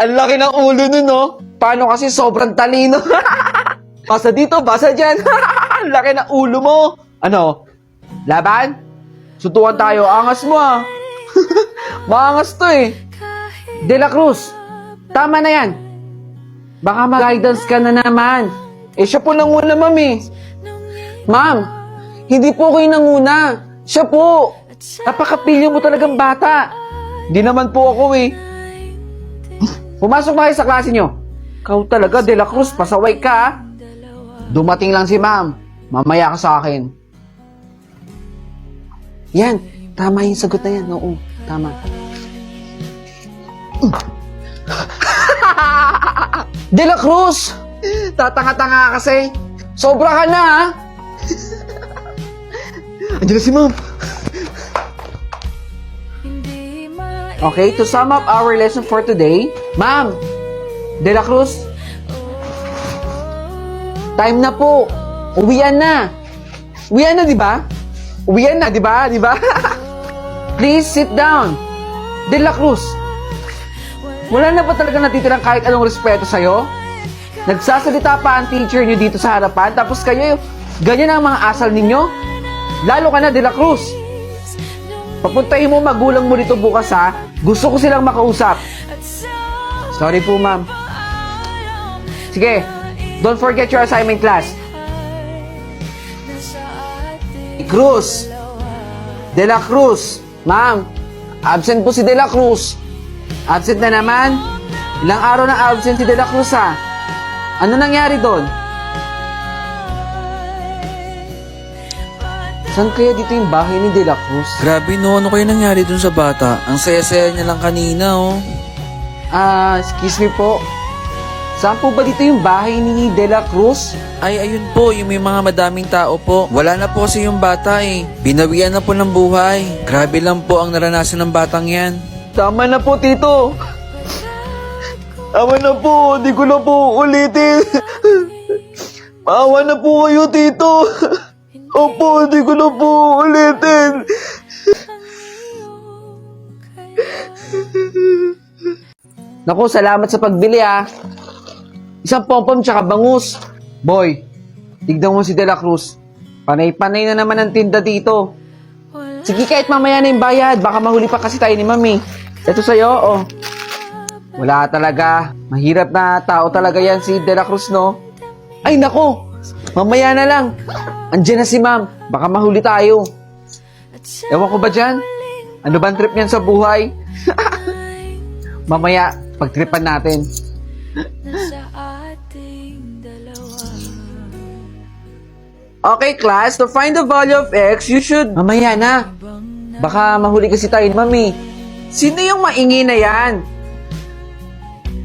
Ang laki ng ulo nun, no? Paano kasi sobrang talino? Basa dito, basa dyan. Ang laki ng ulo mo. Ano? Laban? Sutukan tayo. Angas mo, ah. Maangas to, eh. De La Cruz, tama na yan. Baka mag-guidance ka na naman. Eh, siya po nanguna, ma'am, eh. Ma'am, hindi po kayo nanguna. Siya po. Napakapilyo mo talagang bata. Hindi naman po ako, eh. Pumasok ba kayo sa klase nyo? Ikaw talaga, De La Cruz, pasaway ka, ah. Dumating lang si ma'am. Mamaya ka sa akin. Yan, tama yung sagot na yan. Oo, tama. De La Cruz! Tatanga-tanga kasi. Sobra ka na, ha? Andiyan na si ma'am. Okay, to sum up our lesson for today, ma'am, De La Cruz, time na po. Uwian na. Uwian na, di ba? Uwian na, di ba? Di ba? Please sit down. De La Cruz, wala na ba talaga natitirang kahit anong respeto sa'yo? Nagsasalita pa ang teacher niyo dito sa harapan, tapos kayo, ganyan ang mga asal ninyo? Lalo ka na, De La Cruz. Papuntahin mo magulang mo dito bukas, ha? Gusto ko silang makausap. Sorry po, ma'am. Sige, don't forget your assignment class. Cruz. De La Cruz. Ma'am, absent po si De La Cruz. Absent na naman. Ilang araw na absent si De La Cruz, ha? Ano nangyari doon? Saan kaya dito yung bahay ni De La Cruz? Grabe no, ano kaya nangyari dun sa bata? Ang saya-saya niya lang kanina, oh. Excuse me po. Saan po ba dito yung bahay ni De La Cruz? Ay, ayun po, yung may mga madaming tao po. Wala na po kasi yung bata eh. Binawian na po ng buhay. Grabe lang po ang naranasan ng batang yan. Tama na po, Tito. Tama na po. Di ko na po ulitin. Maawa na po kayo, Tito. Opo, di ko na po ulitin. Naku, salamat sa pagbili, ah. Isang pompom tsaka bangus. Boy, tignan mo si De La Cruz. Panay-panay na naman ang tinda dito. Sige, kahit mamaya na yung bayad. Baka mahuli pa kasi tayo ni Mami. Ito sa'yo, oh. Wala talaga. Mahirap na tao talaga yan si De La Cruz, no? Ay, nako. Mamaya na lang. Andiyan na si Ma'am. Baka mahuli tayo. Ewan ko ba dyan? Ano ba ang trip niyan sa buhay? Mamaya, pagtripan natin. Okay, class. To find the value of x, you should... Mamaya na. Baka mahuli kasi tayo, Mami. Sino yung maingi na yan?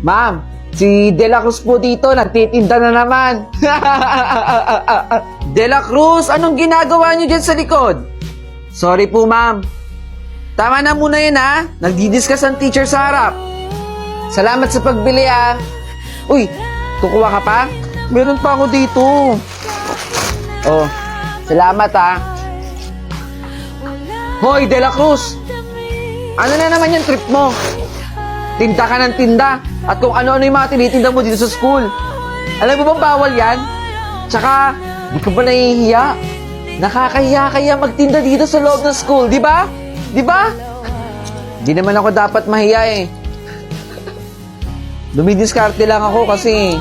Ma'am, si De La Cruz po dito. Nagtitinda na naman. De La Cruz, anong ginagawa niyo dyan sa likod? Sorry po, ma'am. Tama na muna yun, ha? Nagdi-discuss ang teacher sa harap. Salamat sa pagbili, ha? Uy, kukuha ka pa? Meron pa ako dito. Oh, salamat, ha? Hoy, De La Cruz! Ano na naman yung trip mo? Tinda ka ng tinda at kung ano-ano yung mga tinitinda mo dito sa school. Alam mo bang bawal yan? Tsaka, di ka ba nahihiya? Nakakahiya kaya magtinda dito sa loob ng school, di ba? Di ba? Di naman ako dapat mahiya eh. Dumidiskarte lang ako kasi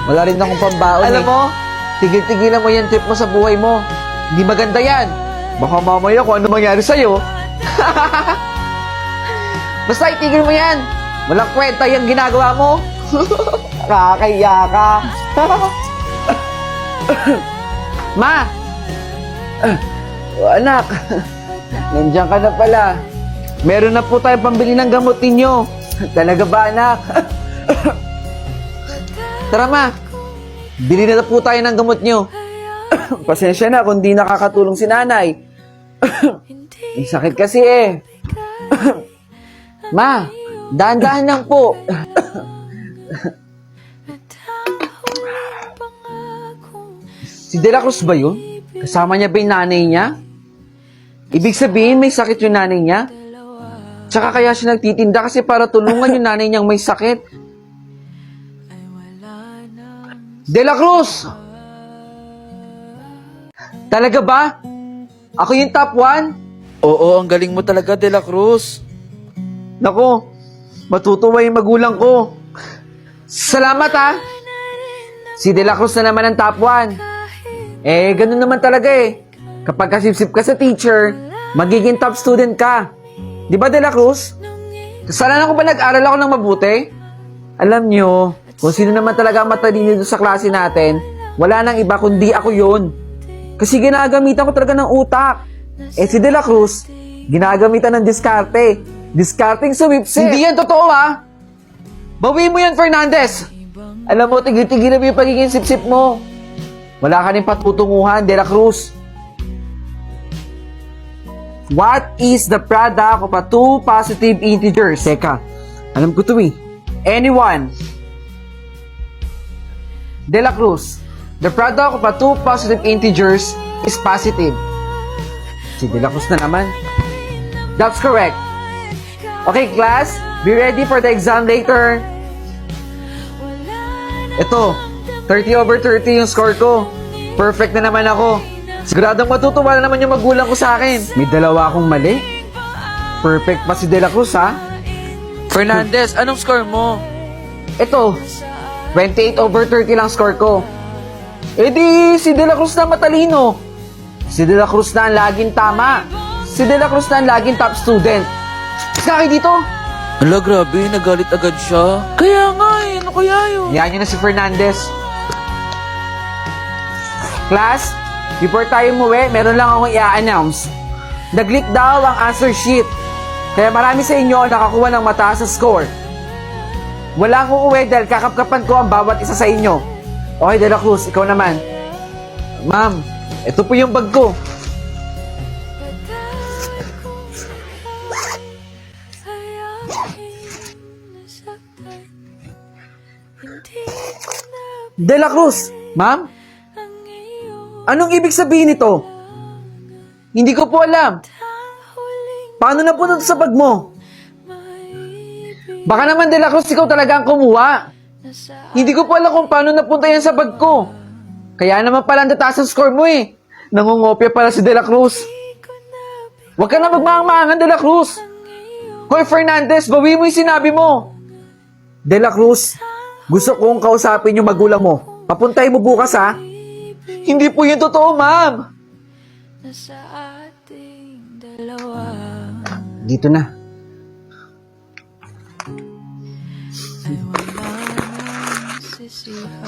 wala rin akong pambaon. Alam mo, tigil-tigilan mo yung trip mo sa buhay mo. Hindi maganda yan. Baka mamaya kung ano mangyari sa'yo. Basta itigil mo yan. Walang kwenta yung ginagawa mo. Nakakahiya ka. Ma! Anak, nandiyan ka na pala. Meron na po tayong pambili ng gamot ninyo. Talaga ba, anak? Tara, ma. Bili na po tayo ng gamot nyo. Pasensya na kung di nakakatulong si nanay. May sakit kasi eh. Ma, dahan-dahan lang po. Si De La Cruz ba yun? Kasama niya ba yung nanay niya? Ibig sabihin, may sakit yung nanay niya? Tsaka kaya siya nagtitinda kasi para tulungan yung nanay niyang may sakit. De La Cruz! Talaga ba? Ako yung top 1? Oo, ang galing mo talaga, De La Cruz. Nako, matutuwa yung magulang ko. Salamat ha! Si De La Cruz na naman ang top 1. Eh, ganun naman talaga eh. Kapag kasipsip ka sa teacher, magiging top student ka. Di ba, De La Cruz? Kasalanan ko ba nag-aral ako ng mabuti? Alam nyo, kung sino naman talaga ang matalino doon sa klase natin, wala nang iba kundi ako yun. Kasi ginagamitan ko talaga ng utak. Eh si De La Cruz, ginagamitan ng diskarte. Diskarting sumipsip. Hindi yan totoo ha. Bawiin mo yan, Fernandez. Alam mo, tigil-tigil mo yung pagiging sipsip mo. Wala ka rin patutunguhan, De La Cruz. What is the product of a two positive integers? Teka, alam ko to eh. Anyone? De La Cruz, the product of a two positive integers is positive. Si De La Cruz na naman. That's correct. Okay, class, be ready for the exam later. Ito, 30/30 yung score ko. Perfect na naman ako. Siguradong matutuwa na naman yung magulang ko sa akin. May dalawa akong mali. Perfect pa si De La Cruz, ha? Fernandez, anong score mo? Ito, 28/30 lang score ko. Eh di, si De La Cruz na matalino. Si De La Cruz na ang laging tama. Si De La Cruz na ang laging top student. Kaya dito. Ala, grabe, nagalit agad siya. Kaya nga eh, ano kaya yun? Yan yun na si Fernandez. Class, before tayo umuwi, meron lang akong i-announce. Nag-leak daw ang answer sheet. Kaya marami sa inyo nakakuha ng mataas na score. Wala akong uuwi dahil kakapkapan ko ang bawat isa sa inyo. Okay, De La Cruz, ikaw naman. Ma'am, ito po yung bag ko. De La Cruz, ma'am? Anong ibig sabihin nito? Hindi ko po alam. Paano na po sa bag mo? Baka naman, De La Cruz, ikaw talaga ang kumuha. Hindi ko po alam kung paano napunta yan sa bag ko. Kaya naman pala ang tataas ang score mo eh. Nangungopia pala si De La Cruz. Huwag ka na magmaang-maangan, De La Cruz. Hoy, Fernandez, bawi mo yung sinabi mo. De La Cruz, gusto kong kausapin yung magulang mo. Papuntay mo bukas, ha? Hindi po yun totoo, ma'am. Nasa ating dalawa. Dito na. Ay wala nang sisihan.